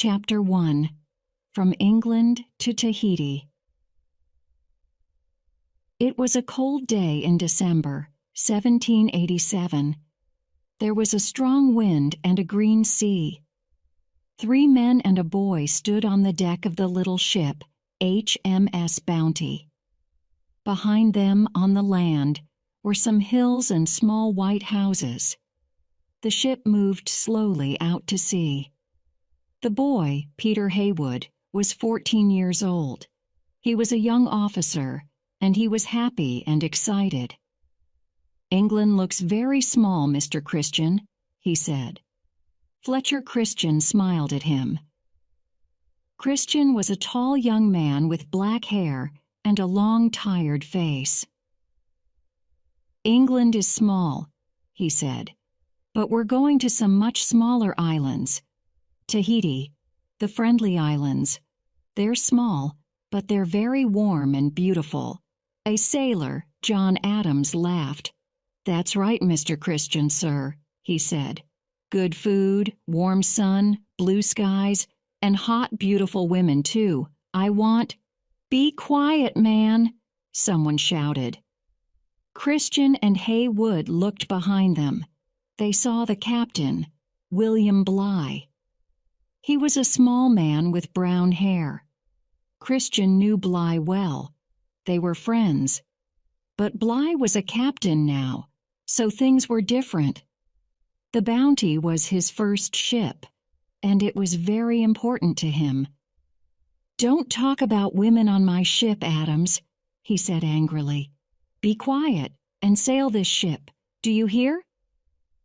Chapter 1. From England to Tahiti. It was a cold day in December, 1787. There was a strong wind and a green sea. 3 men and a boy stood on the deck of the little ship, HMS Bounty. Behind them, on the land, were some hills and small white houses. The ship moved slowly out to sea. The boy, Peter Heywood, was 14 years old. He was a young officer, and he was happy and excited. "England looks very small, Mr. Christian," he said. Fletcher Christian smiled at him. Christian was a tall young man with black hair and a long, tired face. "England is small," he said, "but we're going to some much smaller islands. Tahiti, the Friendly Islands. They're small, but they're very warm and beautiful." A sailor, John Adams, laughed. "That's right, Mr. Christian, sir," he said. "Good food, warm sun, blue skies, and hot, beautiful women, too. I want—" "Be quiet, man," someone shouted. Christian and Heywood looked behind them. They saw the captain, William Bligh. He was a small man with brown hair. Christian knew Bligh well. They were friends. But Bligh was a captain now, so things were different. The Bounty was his first ship, and it was very important to him. "Don't talk about women on my ship, Adams," he said angrily. "Be quiet and sail this ship. Do you hear?"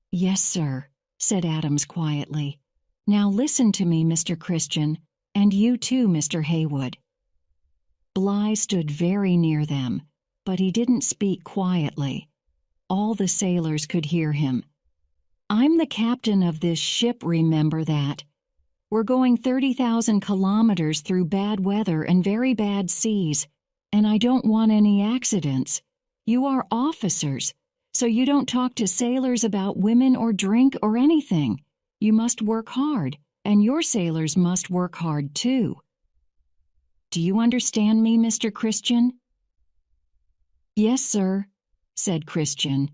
"Yes, sir," said Adams quietly. "Now listen to me, Mr. Christian, and you too, Mr. Heywood." Bligh stood very near them, but he didn't speak quietly. All the sailors could hear him. "I'm the captain of this ship, remember that. We're going 30,000 kilometers through bad weather and very bad seas, and I don't want any accidents. You are officers, so you don't talk to sailors about women or drink or anything. You must work hard, and your sailors must work hard too. Do you understand me, Mr. Christian?" "Yes, sir," said Christian,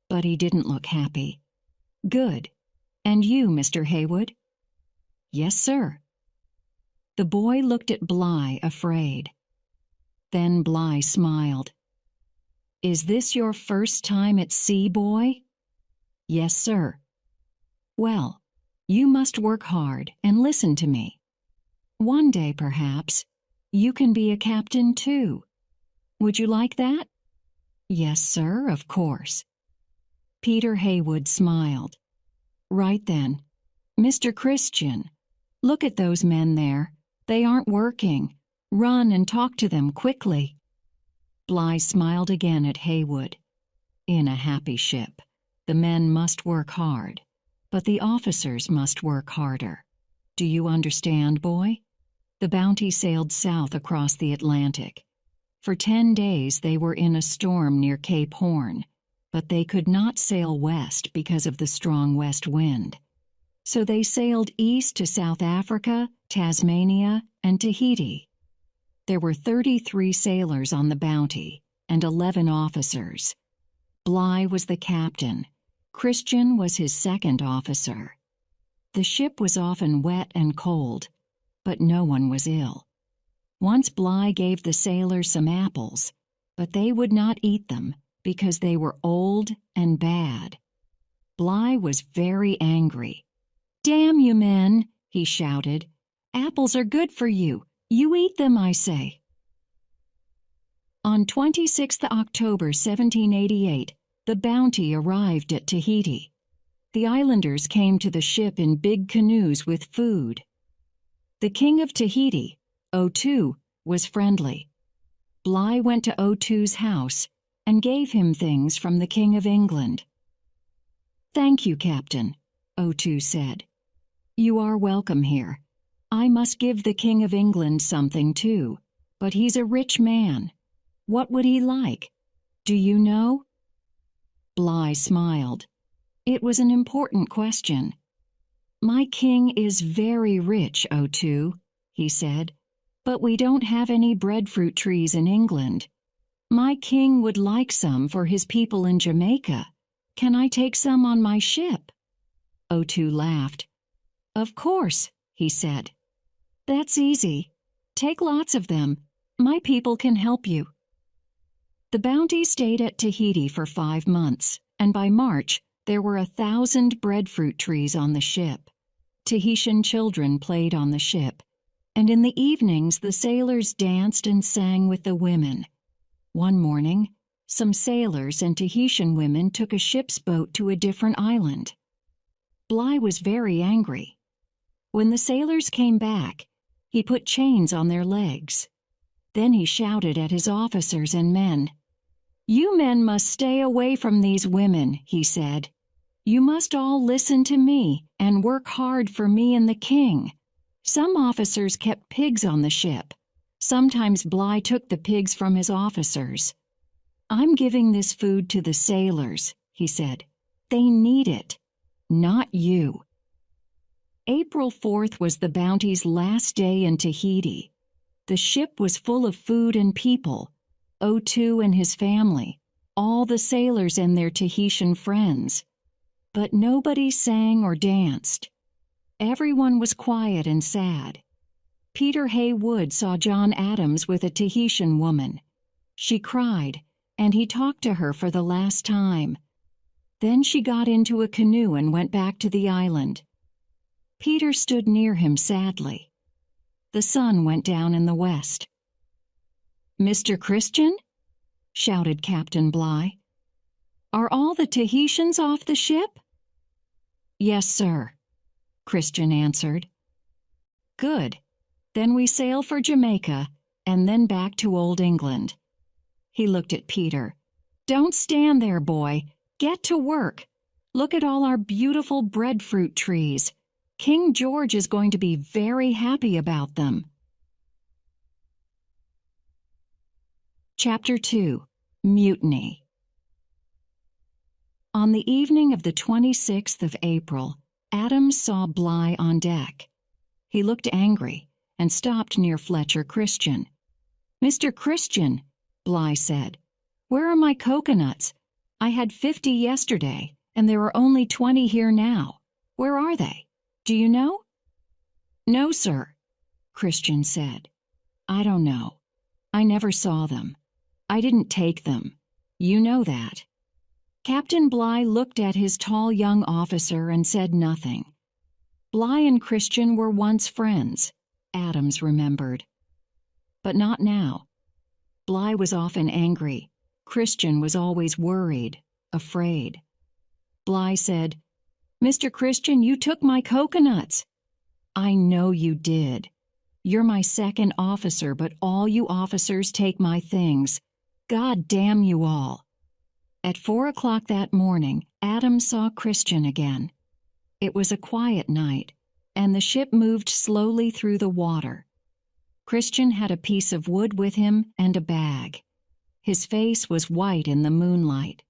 but he didn't look happy. "Good. And you, Mr. Heywood?" "Yes, sir." The boy looked at Bligh, afraid. Then Bligh smiled. "Is this your first time at sea, boy?" "Yes, sir." "Well, you must work hard and listen to me. One day, perhaps, you can be a captain too. Would you like that?" "Yes, sir, of course." Peter Heywood smiled. "Right then. Mr. Christian, look at those men there. They aren't working. Run and talk to them quickly." Bligh smiled again at Heywood. In a happy ship, the men must work hard, but the officers must work harder. Do you understand, boy? The Bounty sailed south across the Atlantic. For 10 days they were in a storm near Cape Horn, but they could not sail west because of the strong west wind. So they sailed east to South Africa, Tasmania, and Tahiti. There were 33 sailors on the Bounty and 11 officers. Bligh was the captain. Christian was his second officer. The ship was often wet and cold, but no one was ill. Once Bligh gave the sailors some apples, but they would not eat them because they were old and bad. Bligh was very angry. "Damn you men," he shouted. "Apples are good for you. You eat them, I say." On 26th October 1788, the Bounty arrived at Tahiti. The islanders came to the ship in big canoes with food. The king of Tahiti, O2, was friendly. Bligh went to O2's house and gave him things from the King of England. "Thank you, Captain," O2 said. "You are welcome here. I must give the King of England something too, but he's a rich man. What would he like? Do you know?" Bligh smiled. It was an important question. "My king is very rich, O2," he said, "but we don't have any breadfruit trees in England. My king would like some for his people in Jamaica. Can I take some on my ship?" O2 laughed. "Of course," he said. "That's easy. Take lots of them. My people can help you." The Bounty stayed at Tahiti for 5 months, and by March there were 1,000 breadfruit trees on the ship. Tahitian children played on the ship, and in the evenings the sailors danced and sang with the women. One morning, some sailors and Tahitian women took a ship's boat to a different island. Bligh was very angry. When the sailors came back, he put chains on their legs. Then he shouted at his officers and men. "You men must stay away from these women," he said. "You must all listen to me and work hard for me and the king." Some officers kept pigs on the ship. Sometimes Bligh took the pigs from his officers. "I'm giving this food to the sailors," he said. "They need it, not you." April 4th was the Bounty's last day in Tahiti. The ship was full of food and people, O2 and his family, all the sailors and their Tahitian friends. But nobody sang or danced. Everyone was quiet and sad. Peter Haywood saw John Adams with a Tahitian woman. She cried, and he talked to her for the last time. Then she got into a canoe and went back to the island. Peter stood near him sadly. The sun went down in the west. "Mr. Christian?" shouted Captain Bligh. "Are all the Tahitians off the ship?" "Yes, sir," Christian answered. "Good. Then we sail for Jamaica, and then back to Old England." He looked at Peter. "Don't stand there, boy. Get to work. Look at all our beautiful breadfruit trees. King George is going to be very happy about them." Chapter 2. Mutiny. On the evening of the 26th of April, Adams saw Bligh on deck. He looked angry and stopped near Fletcher Christian. "Mr. Christian," Bligh said, "where are my coconuts? I had 50 yesterday, and there are only 20 here now. Where are they? Do you know?" "No, sir," Christian said. "I don't know. I never saw them. I didn't take them. You know that." Captain Bligh looked at his tall young officer and said nothing. Bligh and Christian were once friends, Adams remembered. But not now. Bligh was often angry. Christian was always worried, afraid. Bligh said, "Mr. Christian, you took my coconuts." "I know you did. You're my second officer, but all you officers take my things. God damn you all." At 4 o'clock that morning, Adams saw Christian again. It was a quiet night, and the ship moved slowly through the water. Christian had a piece of wood with him and a bag. His face was white in the moonlight.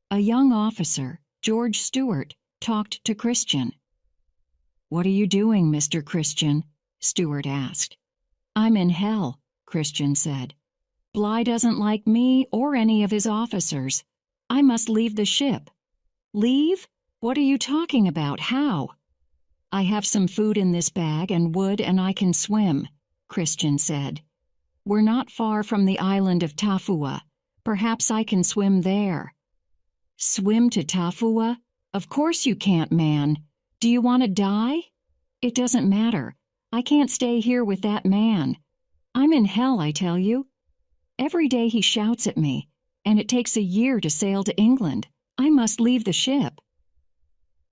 A young officer, George Stewart, talked to Christian. "What are you doing, Mr. Christian?" Stewart asked. "I'm in hell," Christian said. "Bligh doesn't like me or any of his officers. I must leave the ship." "Leave? What are you talking about? How?" "I have some food in this bag and wood, and I can swim," Christian said. "We're not far from the island of Tafua. Perhaps I can swim there." "Swim to Tafua? Of course you can't, man. Do you want to die?" "It doesn't matter. I can't stay here with that man. I'm in hell, I tell you. Every day he shouts at me, and it takes a year to sail to England. I must leave the ship."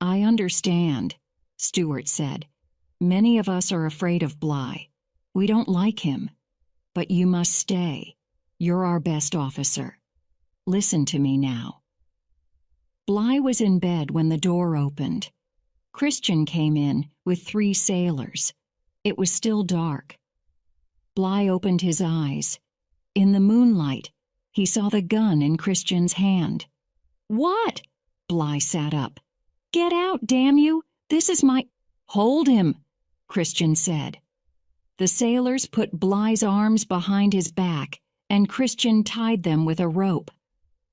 "I understand," Stewart said. "Many of us are afraid of Bligh. We don't like him. But you must stay. You're our best officer. Listen to me now." Bligh was in bed when the door opened. Christian came in with 3 sailors. It was still dark. Bligh opened his eyes. In the moonlight, he saw the gun in Christian's hand. "What?" Bligh sat up. "Get out, damn you! This is my—" "Hold him," Christian said. The sailors put Bligh's arms behind his back, and Christian tied them with a rope.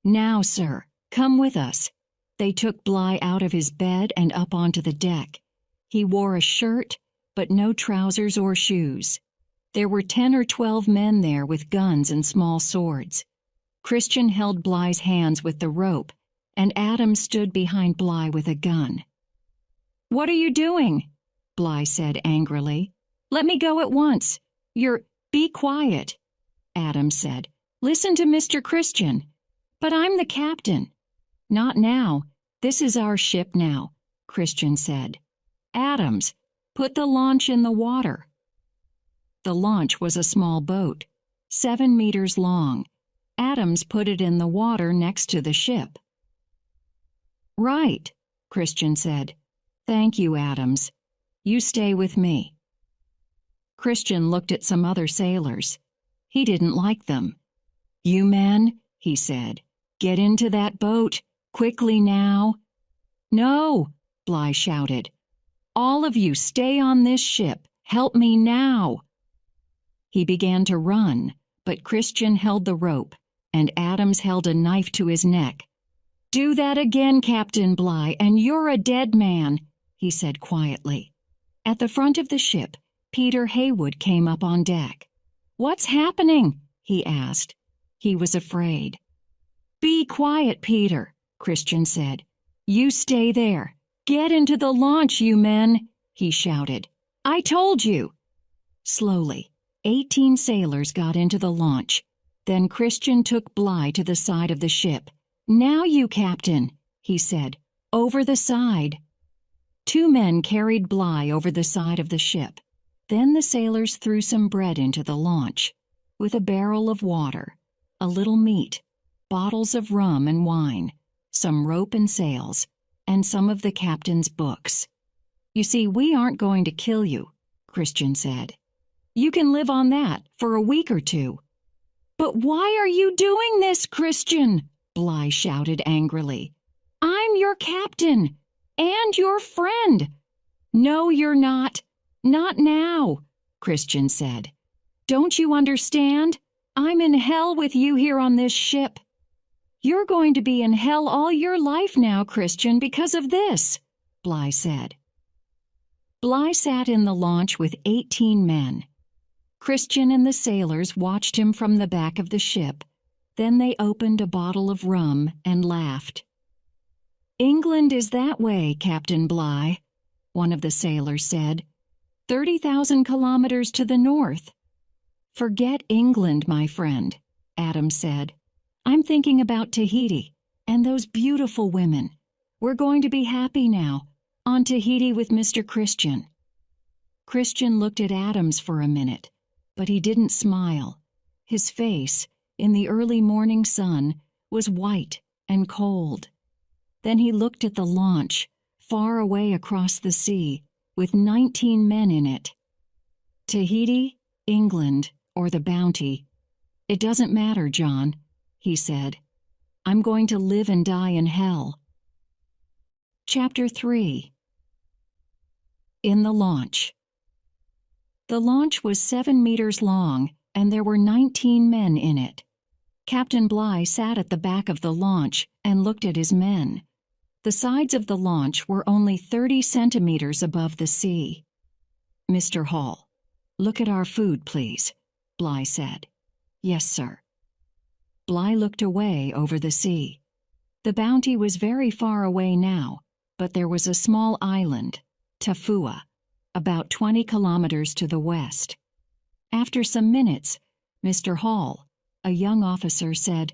"Now, sir, come with us." They took Bligh out of his bed and up onto the deck. He wore a shirt, but no trousers or shoes. There were 10 or 12 men there with guns and small swords. Christian held Bligh's hands with the rope, and Adam stood behind Bligh with a gun. "What are you doing?" Bligh said angrily. "Let me go at once. Be quiet," Adam said. "Listen to Mr. Christian." "But I'm the captain." "Not now. This is our ship now," Christian said. "Adams, put the launch in the water." The launch was a small boat, 7 meters long. Adams put it in the water next to the ship. "Right," Christian said. "Thank you, Adams. You stay with me." Christian looked at some other sailors. He didn't like them. "You men," he said, "get into that boat. Quickly now." "No," Bligh shouted. "All of you stay on this ship. Help me now." He began to run, but Christian held the rope, and Adams held a knife to his neck. "Do that again, Captain Bligh, and you're a dead man," he said quietly. At the front of the ship, Peter Haywood came up on deck. "What's happening?" he asked. He was afraid. "Be quiet, Peter," Christian said. "You stay there. Get into the launch, you men," he shouted. "I told you." Slowly, 18 sailors got into the launch. Then Christian took Bligh to the side of the ship. "Now you, Captain," he said. "Over the side." 2 men carried Bligh over the side of the ship. Then the sailors threw some bread into the launch, with a barrel of water, a little meat, bottles of rum and wine, some rope and sails, and some of the captain's books. "You see, we aren't going to kill you," Christian said. "You can live on that for a week or 2. "But why are you doing this, Christian?" Bligh shouted angrily. "I'm your captain and your friend." "No, you're not. Not now," Christian said. "Don't you understand? I'm in hell with you here on this ship." "You're going to be in hell all your life now, Christian, because of this," Bligh said. Bligh sat in the launch with 18 men. Christian and the sailors watched him from the back of the ship. Then they opened a bottle of rum and laughed. "England is that way, Captain Bligh," one of the sailors said. 30,000 kilometers to the north." "Forget England, my friend," Adam said. "I'm thinking about Tahiti and those beautiful women. We're going to be happy now, on Tahiti with Mr. Christian." Christian looked at Adams for a minute, but he didn't smile. His face, in the early morning sun, was white and cold. Then he looked at the launch, far away across the sea, with 19 men in it. "Tahiti, England, or the Bounty. It doesn't matter, John," he said. "I'm going to live and die in hell." Chapter 3. In the launch. The launch was 7 meters long, and there were 19 men in it. Captain Bligh sat at the back of the launch and looked at his men. The sides of the launch were only 30 centimeters above the sea. "Mr. Hall, look at our food, please," Bligh said. "Yes, sir." Bligh looked away over the sea. The Bounty was very far away now, but there was a small island, Tafua, about 20 kilometers to the west. After some minutes, Mr. Hall, a young officer, said,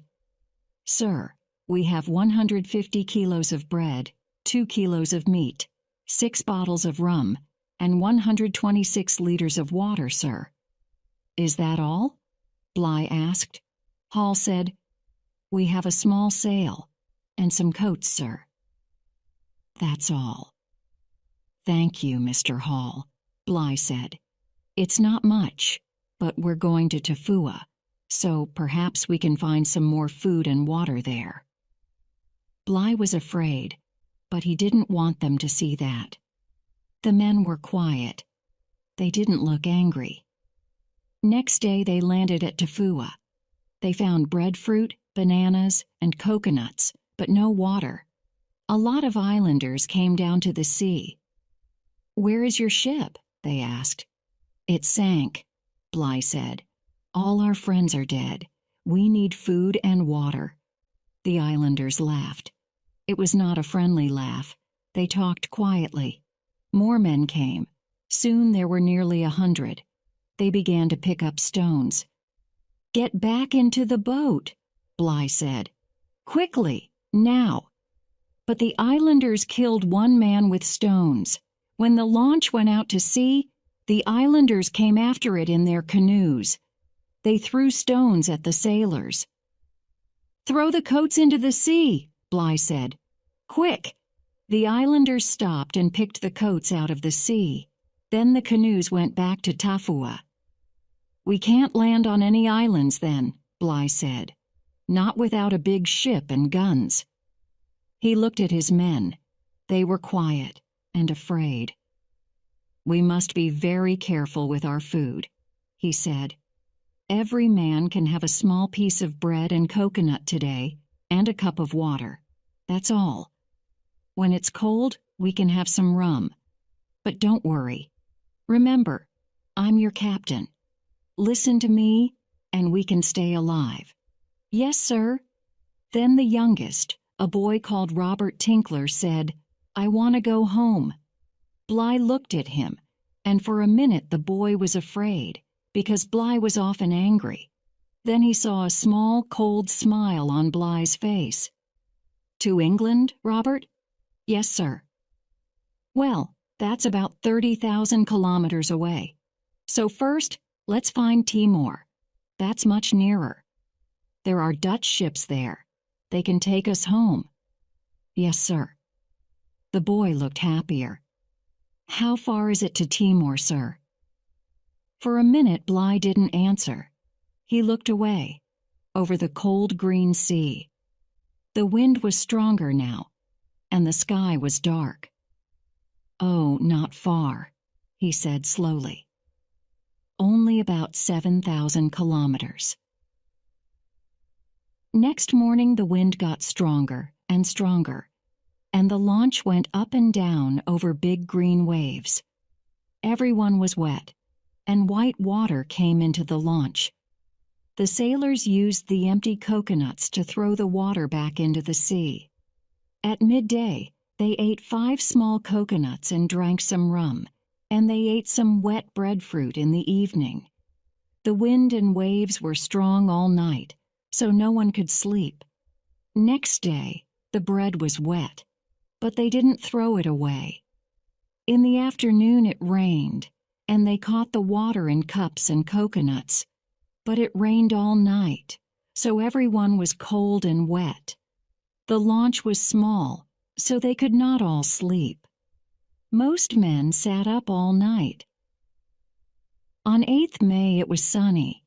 "Sir, we have 150 kilos of bread, 2 kilos of meat, 6 bottles of rum, and 126 liters of water, sir." "Is that all?" Bligh asked. Hall said, "We have a small sail and some coats, sir." "That's all." "Thank you, Mr. Hall," Bligh said. "It's not much, but we're going to Tafua, so perhaps we can find some more food and water there." Bligh was afraid, but he didn't want them to see that. The men were quiet. They didn't look angry. Next day they landed at Tafua. They found breadfruit, bananas, and coconuts, but no water. A lot of islanders came down to the sea. "Where is your ship?" they asked. "It sank," Bly said. "All our friends are dead. We need food and water." The islanders laughed. It was not a friendly laugh. They talked quietly. More men came. Soon there were nearly 100. They began to pick up stones. "Get back into the boat," Bly said. "Quickly, now." But the islanders killed one man with stones. When the launch went out to sea, the islanders came after it in their canoes. They threw stones at the sailors. "Throw the coats into the sea," Bly said. "Quick!" The islanders stopped and picked the coats out of the sea. Then the canoes went back to Tafua. "We can't land on any islands then," Bly said. "Not without a big ship and guns." He looked at his men. They were quiet and afraid. "We must be very careful with our food," he said. "Every man can have a small piece of bread and coconut today, and a cup of water. That's all. When it's cold, we can have some rum. But don't worry. Remember, I'm your captain. Listen to me, and we can stay alive." "Yes, sir." Then the youngest, a boy called Robert Tinkler, said, "I want to go home." Bly looked at him, and for a minute the boy was afraid, because Bly was often angry. Then he saw a small, cold smile on Bly's face. "To England, Robert?" "Yes, sir." "Well, that's about 30,000 kilometers away. So first, let's find Timor. That's much nearer. There are Dutch ships there. They can take us home." "Yes, sir." The boy looked happier. "How far is it to Timor, sir?" For a minute Bly didn't answer. He looked away, over the cold green sea. The wind was stronger now, and the sky was dark. "Oh, not far," he said slowly. "Only about 7,000 kilometers." Next morning the wind got stronger and stronger, and the launch went up and down over big green waves. Everyone was wet, and white water came into the launch. The sailors used the empty coconuts to throw the water back into the sea. At midday, they ate 5 small coconuts and drank some rum, and they ate some wet breadfruit in the evening. The wind and waves were strong all night, so no one could sleep. Next day, the bread was wet, but they didn't throw it away. In the afternoon it rained, and they caught the water in cups and coconuts. But it rained all night, so everyone was cold and wet. The launch was small, so they could not all sleep. Most men sat up all night. On 8th May it was sunny.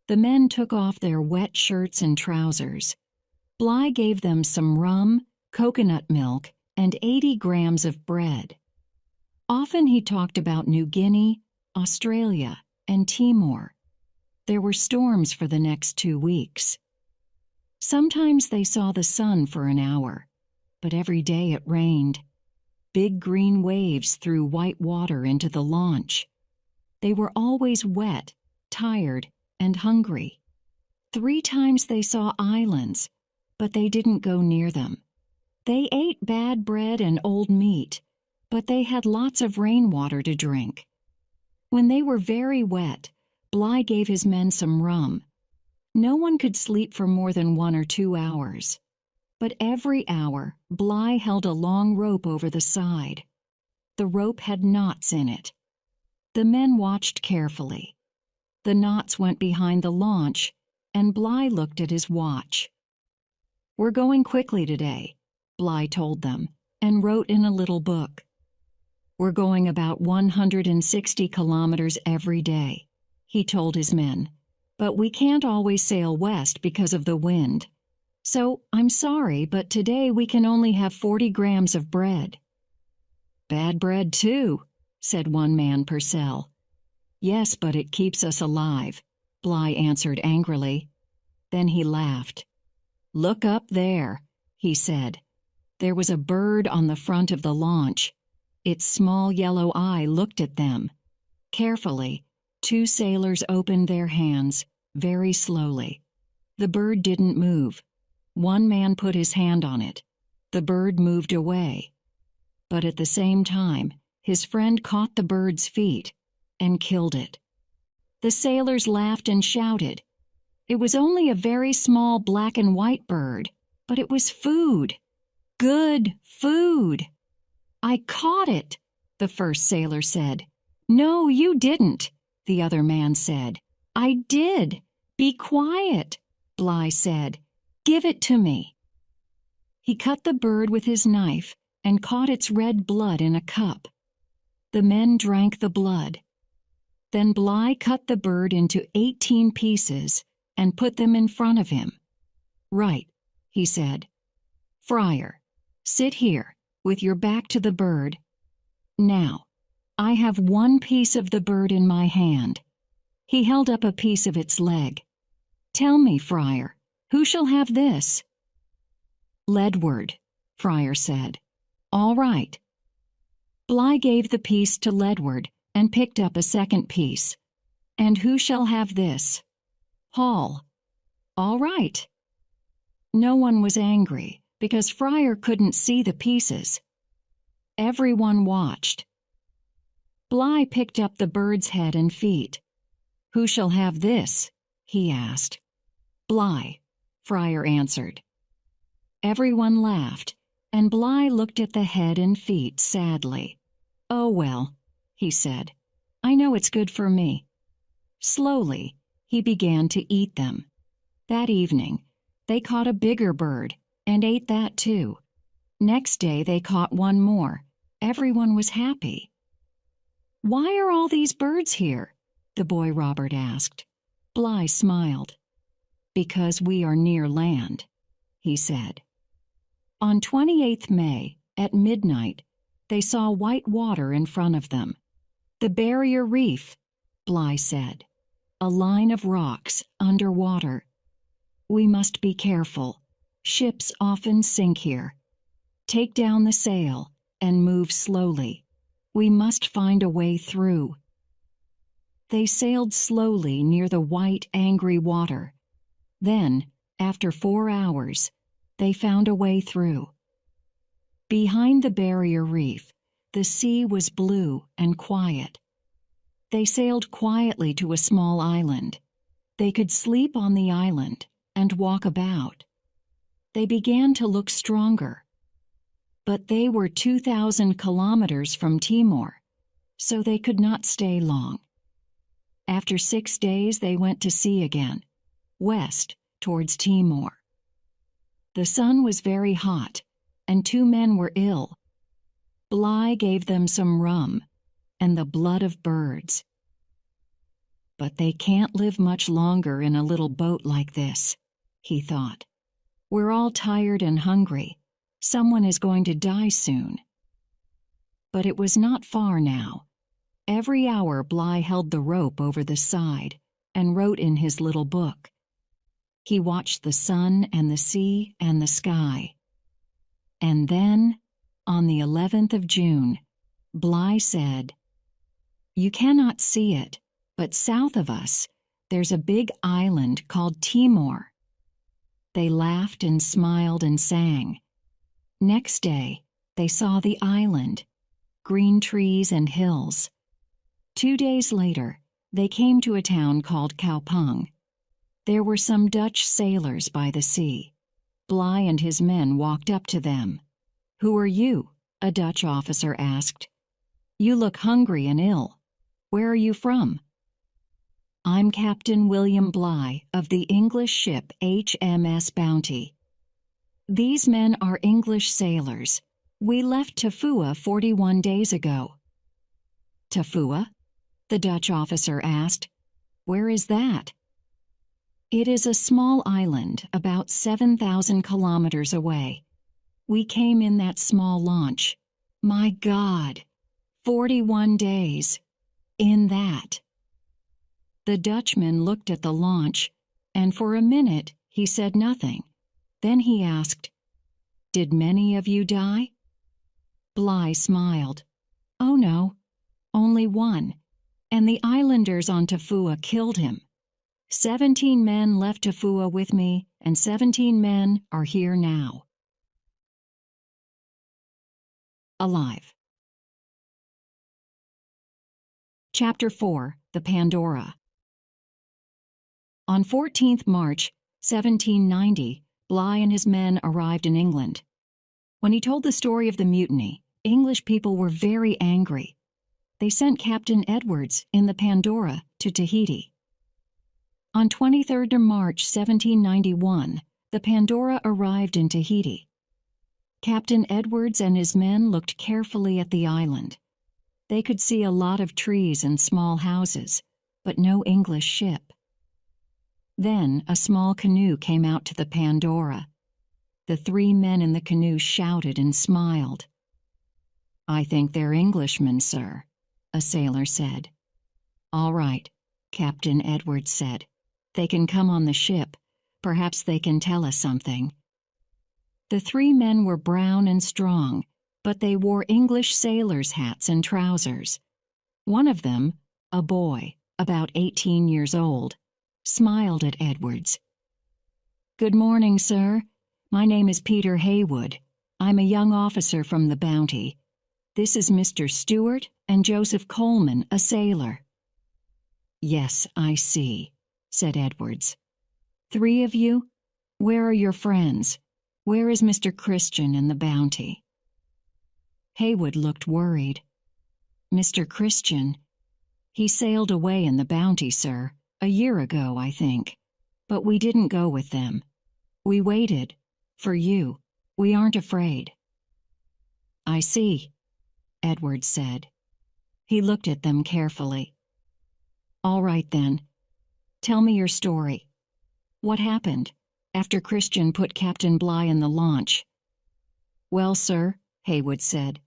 The men took off their wet shirts and trousers. Bly gave them some rum, coconut milk, and 80 grams of bread. Often he talked about New Guinea, Australia, and Timor. There were storms for the next 2 weeks. Sometimes they saw the sun for an hour, but every day it rained. Big green waves threw white water into the launch. They were always wet, tired, and hungry. 3 times they saw islands, but they didn't go near them. They ate bad bread and old meat, but they had lots of rainwater to drink. When they were very wet, Bly gave his men some rum. No one could sleep for more than 1 or 2 hours. But every hour, Bly held a long rope over the side. The rope had knots in it. The men watched carefully. The knots went behind the launch, and Bly looked at his watch. "We're going quickly today," Bly told them, and wrote in a little book. "We're going about 160 kilometers every day," he told his men, "but we can't always sail west because of the wind. So I'm sorry, but today we can only have 40 grams of bread." "Bad bread, too," said one man Purcell. Yes, but it keeps us alive, Bligh answered angrily. Then he laughed. Look up there, he said. There was a bird on the front of the launch. Its small yellow eye looked at them. Carefully, two sailors opened their hands, very slowly. The bird didn't move. One man put his hand on it. The bird moved away. But at the same time, his friend caught the bird's feet and killed it. The sailors laughed and shouted. It was only a very small black and white bird, but it was food. Good food. I caught it, the first sailor said. No, you didn't, the other man said. I did. Be quiet, Bligh said. Give it to me. He cut the bird with his knife and caught its red blood in a cup. The men drank the blood. Then Bligh cut the bird into 18 pieces and put them in front of him. Right, he said. Friar, sit here, with your back to the bird. Now, I have one piece of the bird in my hand. He held up a piece of its leg. Tell me, Friar, who shall have this? Ledward, Friar said. All right. Bligh gave the piece to Ledward and picked up a second piece. And who shall have this? Hall. All right. No one was angry, because Friar couldn't see the pieces. Everyone watched. Bligh picked up the bird's head and feet. Who shall have this? He asked. Bligh, Friar answered. Everyone laughed, and Bligh looked at the head and feet sadly. Oh well, he said. I know it's good for me. Slowly, he began to eat them. That evening, they caught a bigger bird and ate that too. Next day, they caught one more. Everyone was happy. Why are all these birds here? The boy Robert asked. Bligh smiled. Because we are near land, he said. On 28th May, at midnight, they saw white water in front of them. The barrier reef, Bligh said. A line of rocks under water. We must be careful. Ships often sink here. Take down the sail and move slowly. We must find a way through. They sailed slowly near the white, angry water. Then, after 4 hours, they found a way through. Behind the barrier reef, the sea was blue and quiet. They sailed quietly to a small island. They could sleep on the island and walk about. They began to look stronger. But they were 2,000 kilometers from Timor, so they could not stay long. After 6 days, they went to sea again, west towards Timor. The sun was very hot, and 2 men were ill. Bligh gave them some rum and the blood of birds. But they can't live much longer in a little boat like this, he thought. We're all tired and hungry. Someone is going to die soon. But it was not far now. Every hour Bligh held the rope over the side and wrote in his little book. He watched the sun and the sea and the sky. And then, on the 11th of June, Bligh said, You cannot see it, but south of us, there's a big island called Timor. They laughed and smiled and sang. Next day, they saw the island, green trees and hills. 2 days later, they came to a town called Kaupang. There were some Dutch sailors by the sea. Bligh and his men walked up to them. Who are you? A Dutch officer asked. You look hungry and ill. Where are you from? I'm Captain William Bligh of the English ship HMS Bounty. These men are English sailors. We left Tafua 41 days ago. Tafua? The Dutch officer asked. Where is that? It is a small island about 7,000 kilometers away. We came in that small launch. My God! 41 days. In that. The Dutchman looked at the launch, and for a minute he said nothing. Then he asked, "Did many of you die?" Bligh smiled. "Oh no, only one, and the islanders on Tafua killed him. 17 men left Tafua with me, and 17 men are here now. Alive." Chapter 4. The Pandora. On 14th March, 1790, Bligh and his men arrived in England. When he told the story of the mutiny, English people were very angry. They sent Captain Edwards in the Pandora to Tahiti. On 23rd March 1791, the Pandora arrived in Tahiti. Captain Edwards and his men looked carefully at the island. They could see a lot of trees and small houses, but no English ship. Then a small canoe came out to the Pandora. The 3 men in the canoe shouted and smiled. "I think they're Englishmen, sir," a sailor said. "All right," Captain Edwards said. "They can come on the ship. Perhaps they can tell us something." The 3 men were brown and strong, but they wore English sailors' hats and trousers. One of them, a boy, about 18 years old, smiled at Edwards. "Good morning, sir. My name is Peter Haywood. I'm a young officer from the Bounty. This is Mr. Stewart and Joseph Coleman, a sailor." "Yes, I see," said Edwards. "3 of you? Where are your friends? Where is Mr. Christian and the Bounty?" Haywood looked worried. "Mr. Christian? He sailed away in the Bounty, sir, a year ago, I think. But we didn't go with them. We waited. For you. We aren't afraid." "I see," Edwards said. He looked at them carefully. "All right, then. Tell me your story. What happened after Christian put Captain Bligh in the launch?" "Well, sir," Haywood said,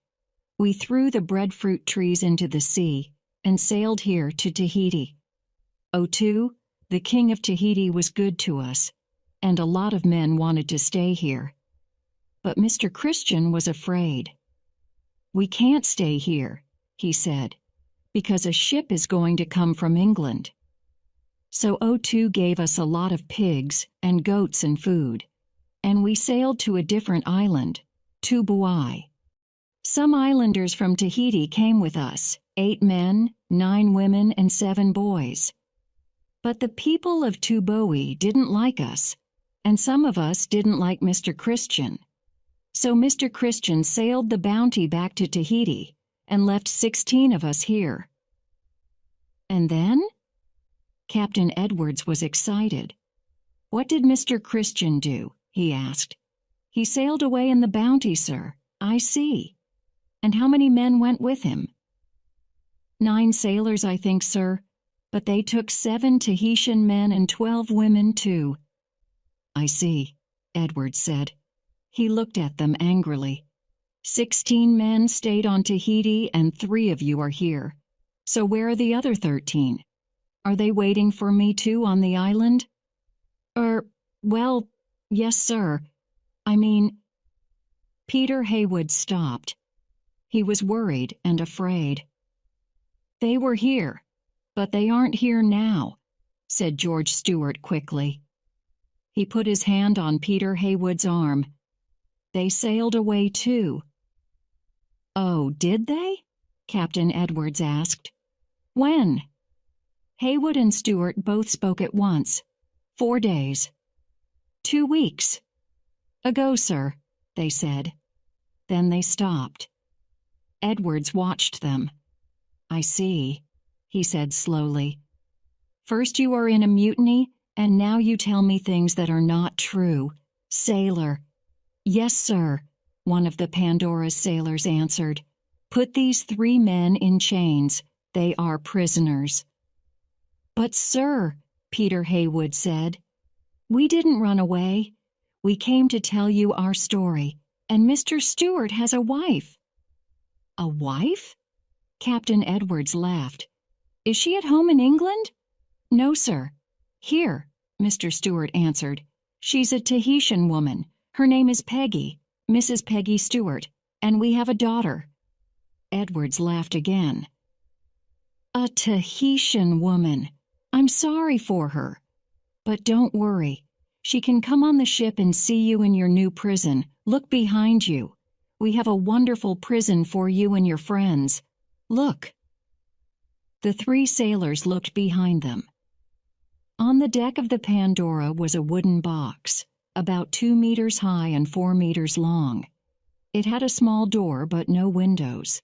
"we threw the breadfruit trees into the sea and sailed here to Tahiti. O2, the king of Tahiti, was good to us, and a lot of men wanted to stay here. But Mr. Christian was afraid. 'We can't stay here,' he said, 'because a ship is going to come from England.' So O2 gave us a lot of pigs and goats and food, and we sailed to a different island, Tubuai. Some islanders from Tahiti came with us, 8 men, 9 women, and 7 boys. But the people of Tubuai didn't like us, and some of us didn't like Mr. Christian. So Mr. Christian sailed the Bounty back to Tahiti and left 16 of us here." "And then?" Captain Edwards was excited. "What did Mr. Christian do?" he asked. "He sailed away in the Bounty, sir. I see. And how many men went with him?" 9 sailors, I think, sir, but they took 7 Tahitian men and 12 women, too." "I see," Edwards said. He looked at them angrily. 16 men stayed on Tahiti and 3 of you are here. So where are the other 13? Are they waiting for me too on the island?" Well, yes, sir. I mean..." Peter Haywood stopped. He was worried and afraid. "They were here, but they aren't here now," said George Stewart quickly. He put his hand on Peter Haywood's arm. "They sailed away too." "Oh, did they?" Captain Edwards asked. "When?" Haywood and Stewart both spoke at once. 4 days. 2 weeks. "Ago, sir," they said. Then they stopped. Edwards watched them. "I see," he said slowly. "First you are in a mutiny, and now you tell me things that are not true. Sailor." "Yes, sir," one of the Pandora's sailors answered. "Put these 3 men in chains. They are prisoners." "But, sir," Peter Haywood said, "we didn't run away. We came to tell you our story, and Mr. Stewart has a wife." "A wife?" Captain Edwards laughed. "Is she at home in England?" "No, sir." "Here," Mr. Stewart answered. "She's a Tahitian woman. Her name is Peggy, Mrs. Peggy Stewart, and we have a daughter." Edwards laughed again. "A Tahitian woman. I'm sorry for her. But don't worry. She can come on the ship and see you in your new prison. Look behind you. We have a wonderful prison for you and your friends. Look." The three sailors looked behind them. On the deck of the Pandora was a wooden box, about 2 meters high and 4 meters long. It had a small door but no windows.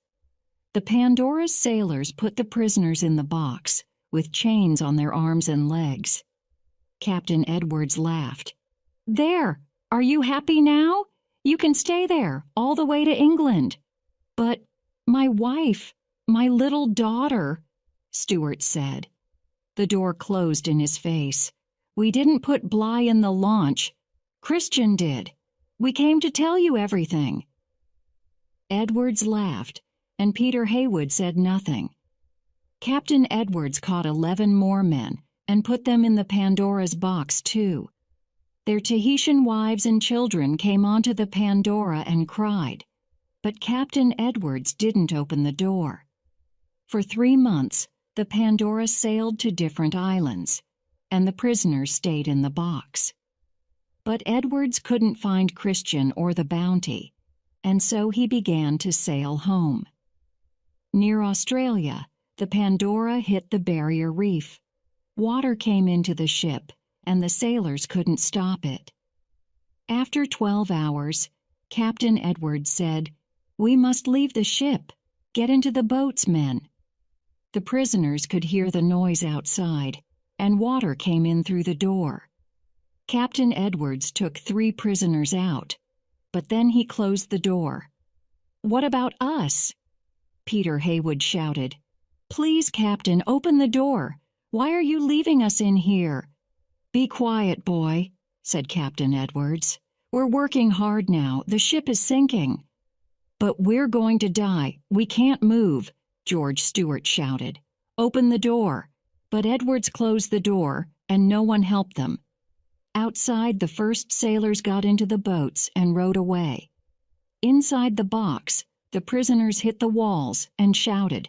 The Pandora's sailors put the prisoners in the box, with chains on their arms and legs. Captain Edwards laughed. "There! Are you happy now? You can stay there all the way to England." "But my wife, my little daughter," Stewart said. The door closed in his face. "We didn't put Bly in the launch. Christian did. We came to tell you everything." Edwards laughed, and Peter Heywood said nothing. Captain Edwards caught 11 more men and put them in the Pandora's box, too. Their Tahitian wives and children came onto the Pandora and cried, but Captain Edwards didn't open the door. For 3 months, the Pandora sailed to different islands, and the prisoners stayed in the box. But Edwards couldn't find Christian or the bounty, and so he began to sail home. Near Australia, the Pandora hit the Barrier Reef. Water came into the ship, and the sailors couldn't stop it. After 12 hours, Captain Edwards said, "We must leave the ship. Get into the boats, men." The prisoners could hear the noise outside, and water came in through the door. Captain Edwards took 3 prisoners out, but then he closed the door. "What about us?" Peter Heywood shouted. "Please, Captain, open the door. Why are you leaving us in here?" "Be quiet, boy," said Captain Edwards. "We're working hard now. The ship is sinking." "But we're going to die. We can't move," George Stewart shouted. "Open the door." But Edwards closed the door, and no one helped them. Outside, the first sailors got into the boats and rowed away. Inside the box, the prisoners hit the walls and shouted,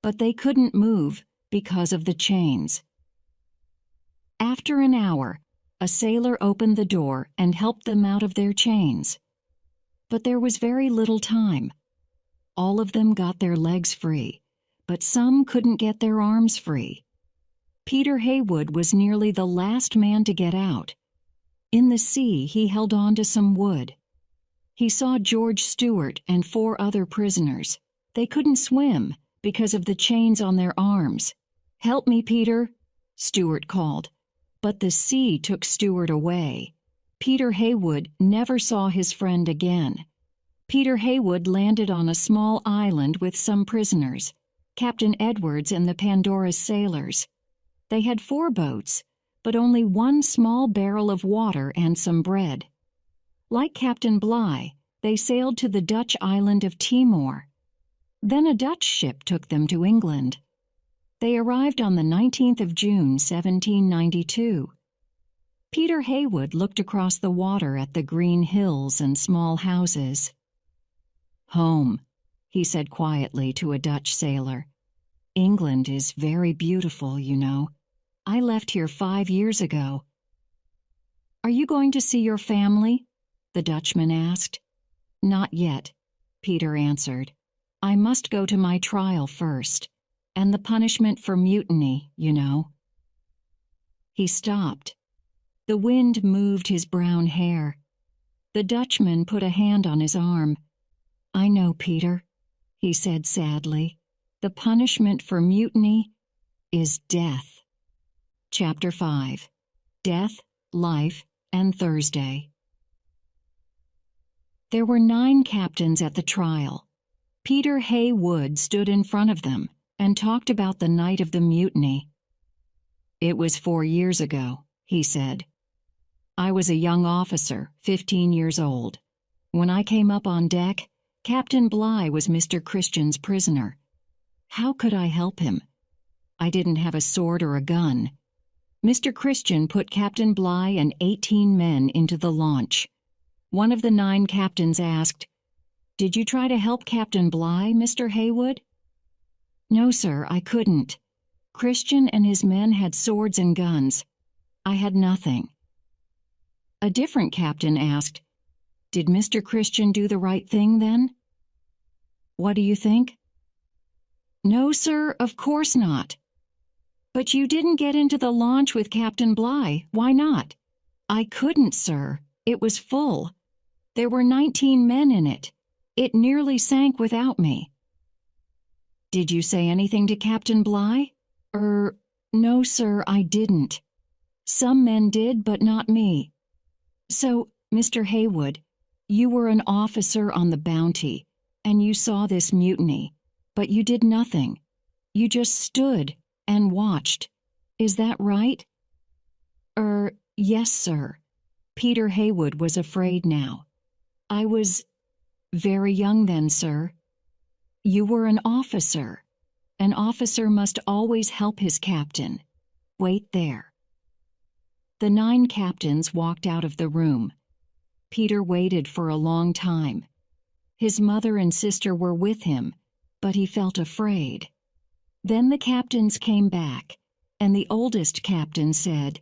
but they couldn't move because of the chains. After an hour, a sailor opened the door and helped them out of their chains. But there was very little time. All of them got their legs free, but some couldn't get their arms free. Peter Heywood was nearly the last man to get out. In the sea, he held on to some wood. He saw George Stewart and 4 other prisoners. They couldn't swim because of the chains on their arms. "Help me, Peter," Stewart called. But the sea took Stewart away. Peter Heywood never saw his friend again. Peter Heywood landed on a small island with some prisoners, Captain Edwards and the Pandora's sailors. They had 4 boats, but only 1 small barrel of water and some bread. Like Captain Bly, they sailed to the Dutch island of Timor. Then a Dutch ship took them to England. They arrived on the 19th of June, 1792. Peter Heywood looked across the water at the green hills and small houses. "Home," he said quietly to a Dutch sailor. "England is very beautiful, you know. I left here 5 years ago." "Are you going to see your family?" the Dutchman asked. "Not yet," Peter answered. "I must go to my trial first, and the punishment for mutiny, you know." He stopped. The wind moved his brown hair. The Dutchman put a hand on his arm. "I know, Peter," he said sadly. "The punishment for mutiny is death." Chapter 5. Death, Life, and Thursday. There were 9 captains at the trial. Peter Heywood stood in front of them and talked about the night of the mutiny. "It was 4 years ago," he said. "I was a young officer, 15 years old. When I came up on deck, Captain Bly was Mr. Christian's prisoner. How could I help him? I didn't have a sword or a gun. Mr. Christian put Captain Bligh and 18 men into the launch. One of the 9 captains asked, "Did you try to help Captain Bligh, Mr. Haywood?" "No, sir, I couldn't. Christian and his men had swords and guns. I had nothing." A different captain asked, "Did Mr. Christian do the right thing then?" "What do you think?" "No, sir, of course not." "But you didn't get into the launch with Captain Bligh. Why not?" "I couldn't, sir. It was full. There were 19 men in it. It nearly sank without me." "Did you say anything to Captain Bligh?" No, sir, I didn't. Some men did, but not me." "So, Mr. Haywood, you were an officer on the Bounty, and you saw this mutiny, but you did nothing. You just stood and watched. Is that right?" Yes, sir." Peter Haywood was afraid now. "I was very young then, sir." "You were an officer. An officer must always help his captain. Wait there." The 9 captains walked out of the room. Peter waited for a long time. His mother and sister were with him, but he felt afraid. Then the captains came back, and the oldest captain said,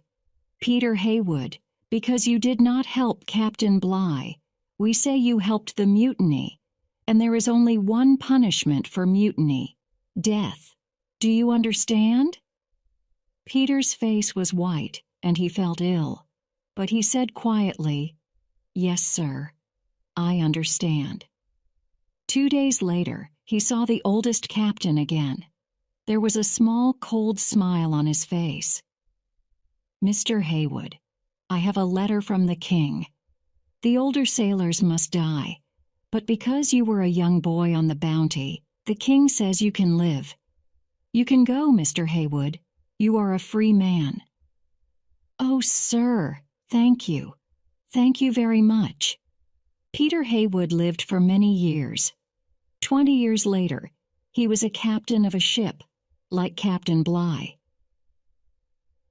"Peter Haywood, because you did not help Captain Bligh, we say you helped the mutiny, and there is only one punishment for mutiny: death. Do you understand?" Peter's face was white, and he felt ill, but he said quietly, "Yes, sir, I understand." 2 days later, he saw the oldest captain again. There was a small, cold smile on his face. "Mr. Haywood, I have a letter from the king. The older sailors must die, but because you were a young boy on the Bounty, the king says you can live. You can go, Mr. Haywood. You are a free man." "Oh, sir, thank you. Thank you very much." Peter Haywood lived for many years. 20 years later, he was a captain of a ship, like Captain Bligh.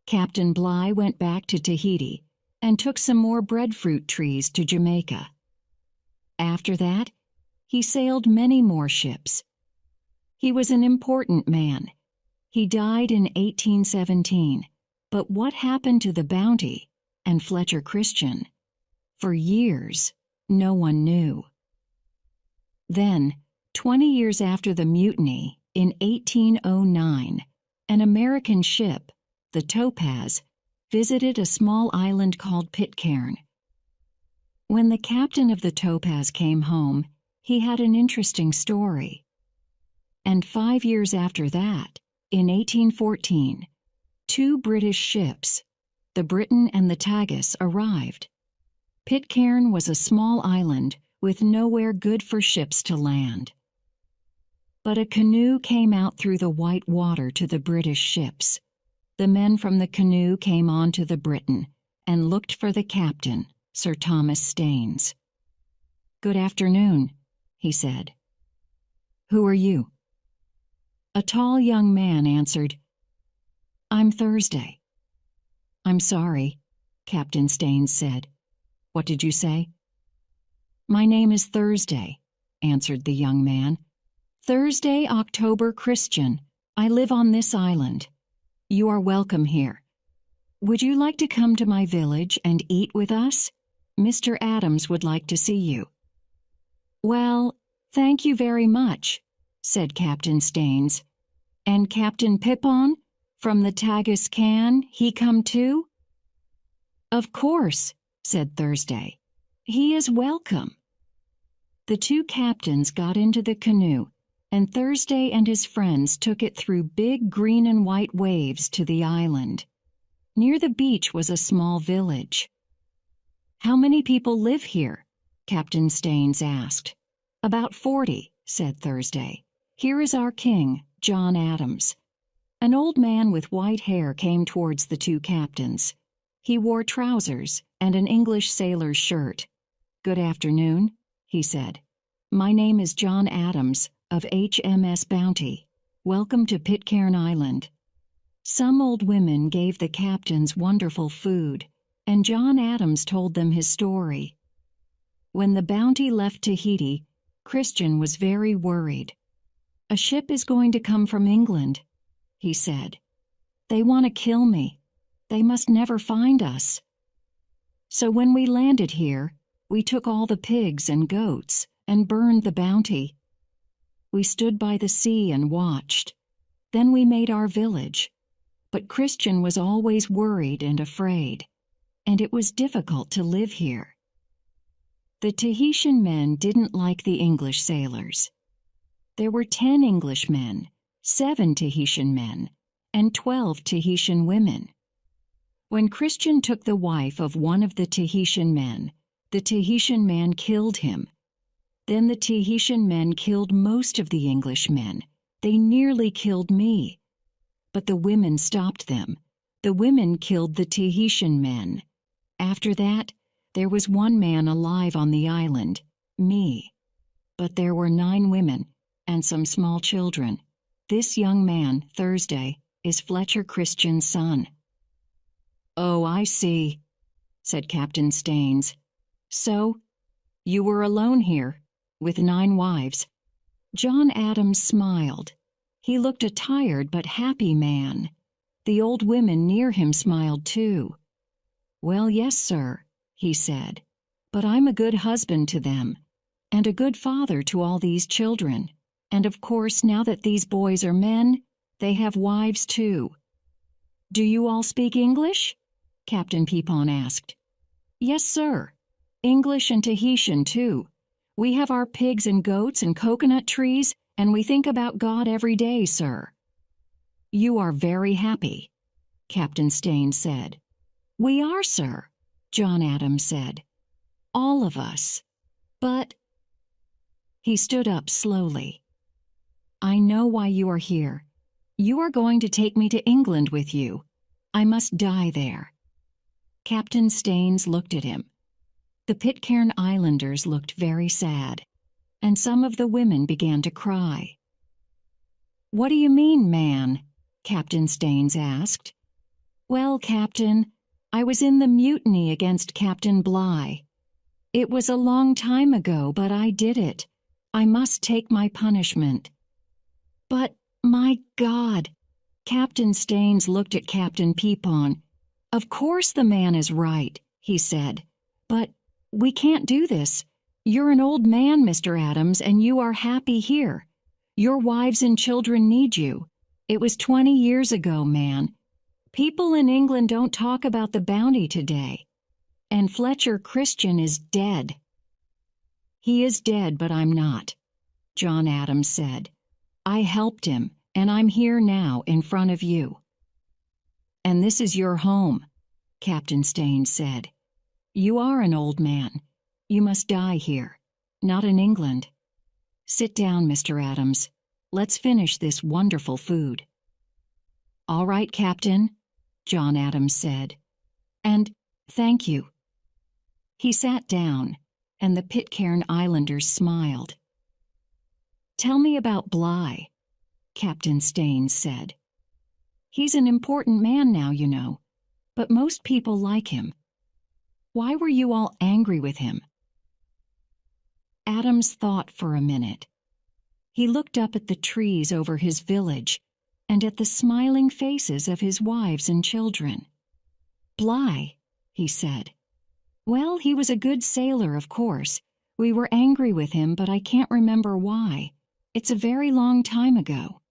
Captain Bligh went back to Tahiti and took some more breadfruit trees to Jamaica. After that, he sailed many more ships. He was an important man. He died in 1817, but what happened to the Bounty and Fletcher Christian? For years, no one knew. Then, 20 years after the mutiny, in 1809, an American ship, the Topaz, visited a small island called Pitcairn. When the captain of the Topaz came home, he had an interesting story. And 5 years after that, in 1814, 2 British ships, the Briton and the Tagus, arrived. Pitcairn was a small island with nowhere good for ships to land. But a canoe came out through the white water to the British ships. The men from the canoe came on to the Briton and looked for the captain, Sir Thomas Staines. "Good afternoon," he said. "Who are you?" A tall young man answered, "I'm Thursday." "I'm sorry," Captain Staines said. "What did you say?" "My name is Thursday," answered the young man. "Thursday, October Christian. I live on this island. You are welcome here. Would you like to come to my village and eat with us? Mr. Adams would like to see you." "Well, thank you very much," said Captain Staines. "And Captain Pippon, from the Tagus Can, he come too?" "Of course," said Thursday. "He is welcome." The 2 captains got into the canoe, and Thursday and his friends took it through big green and white waves to the island. Near the beach was a small village. "How many people live here?" Captain Staines asked. "About 40, said Thursday. "Here is our king, John Adams." An old man with white hair came towards the 2 captains. He wore trousers and an English sailor's shirt. "Good afternoon," he said. "My name is John Adams, of HMS Bounty. Welcome to Pitcairn Island." Some old women gave the captains wonderful food, and John Adams told them his story. When the Bounty left Tahiti, Christian was very worried. "A ship is going to come from England," he said. "They want to kill me. They must never find us." So when we landed here, we took all the pigs and goats and burned the Bounty. We stood by the sea and watched. Then we made our village. But Christian was always worried and afraid, and it was difficult to live here. The Tahitian men didn't like the English sailors. There were 10 English men, 7 Tahitian men, and 12 Tahitian women. When Christian took the wife of one of the Tahitian men, the Tahitian man killed him. Then the Tahitian men killed most of the English men. They nearly killed me. But the women stopped them. The women killed the Tahitian men. After that, there was one man alive on the island, me. But there were 9 women and some small children. This young man, Thursday, is Fletcher Christian's son." "Oh, I see," said Captain Staines. "So, you were alone here, with 9 wives." John Adams smiled. He looked a tired but happy man. The old women near him smiled too. "Well, yes, sir," he said, "but I'm a good husband to them, and a good father to all these children. And of course, now that these boys are men, they have wives too." "Do you all speak English?" Captain Peapon asked. "Yes, sir. English and Tahitian too. We have our pigs and goats and coconut trees, and we think about God every day, sir." "You are very happy," Captain Staines said. "We are, sir," John Adams said. "All of us. But—" He stood up slowly. "I know why you are here. You are going to take me to England with you. I must die there." Captain Staines looked at him. The Pitcairn Islanders looked very sad, and some of the women began to cry. "What do you mean, man?" Captain Staines asked. "Well, Captain, I was in the mutiny against Captain Bligh. It was a long time ago, but I did it. I must take my punishment." "But, my God!" Captain Staines looked at Captain Peapon. "Of course the man is right," he said. "But we can't do this. You're an old man, Mr. Adams, and you are happy here. Your wives and children need you. It was 20 years ago, man. People in England don't talk about the Bounty today. And Fletcher Christian is dead." "He is dead, but I'm not," John Adams said. "I helped him, and I'm here now in front of you." "And this is your home," Captain Staines said. "You are an old man. You must die here, not in England. Sit down, Mr. Adams. Let's finish this wonderful food." "All right, Captain," John Adams said. "And thank you." He sat down, and the Pitcairn Islanders smiled. "Tell me about Bligh," Captain Staines said. "He's an important man now, you know, but most people like him. Why were you all angry with him?" Adams thought for a minute. He looked up at the trees over his village and at the smiling faces of his wives and children. "Bligh," he said. "Well, he was a good sailor, of course. We were angry with him, but I can't remember why. It's a very long time ago."